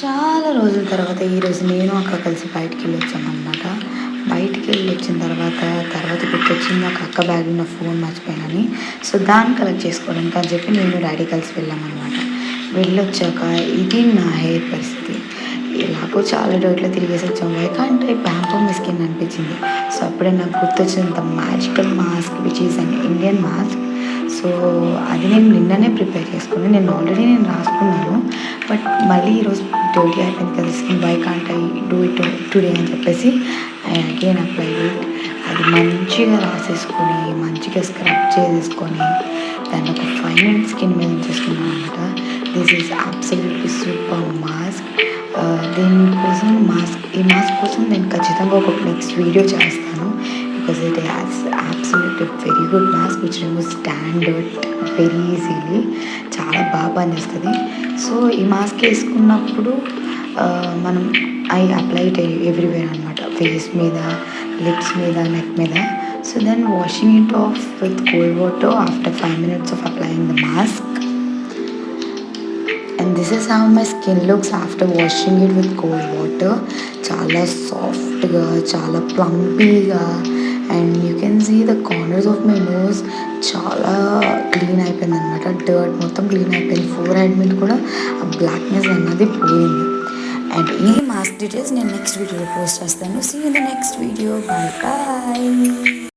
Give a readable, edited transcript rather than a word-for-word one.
చాలా రోజుల తర్వాత ఈరోజు నేను అక్క కలిసి బయటికి వెళ్ళొచ్చామన్నమాట. బయటికి వెళ్ళొచ్చిన తర్వాత గుర్తొచ్చింది నాకు అక్క బ్యాగ్లో ఉన్న ఫోన్ మర్చిపోయానని. సో దాన్ని కలెక్ట్ చేసుకోవడానికి అని చెప్పి నేను డాడీ కలిసి వెళ్ళామన్నమాట. వెళ్ళొచ్చాక ఇది నా హెయిర్ పరిస్థితి. ఎలాగో చాలా డౌట్లో తిరిగేసి వచ్చాము. Why can't I pamper my skin అనిపించింది. సో అప్పుడే నాకు గుర్తొచ్చినంత magical mask which is an Indian mask. So అది నేను నిన్ననే ప్రిపేర్ చేసుకున్నాను. ఆల్రెడీ రాసుకున్నాను. బట్ మళ్ళీ ఈరోజు డర్టీ అయిపోయింది కదా skin, why can't I do it today అని చెప్పేసి ఐ అగైన్ అప్లైడ్ ఇట్. అది మంచిగా రాసేసుకొని మంచిగా స్క్రబ్ చేసేసుకొని దాన్ని ఒక 5 minutes స్కిన్ మీద చేసుకున్నాను అనమాట. This is absolutely super mask. ఈ మాస్క్ కోసం నేను ఖచ్చితంగా ఒక నెక్స్ట్ వీడియో చేస్తాను. Because it has absolutely very good mask which removes standard very easily. చాలా బాగా పనిచేస్తుంది. సో ఈ మాస్క్ వేసుకున్నప్పుడు మనం ఐ అప్లైట్ ఎవ్రీవేర్ అనమాట, ఫేస్ మీద, లిప్స్ మీద, నెక్ మీద. So then washing it off with cold water after 5 minutes of applying the mask. And this is how my skin looks after washing it with cold water. చాలా సాఫ్ట్గా, చాలా ప్లంపీగా, and you can see the corners of my nose చాలా clean అయిపోయింది అనమాట. Dirt మొత్తం clean అయిపోయింది. Four head మీద కూడా ఆ బ్లాక్నెస్ అన్నది పోయింది. అండ్ ఈ మాస్క్ డీటెయిల్స్ నేను నెక్స్ట్ వీడియోలో పోస్ట్ చేస్తాను. See in the next video. Bye bye.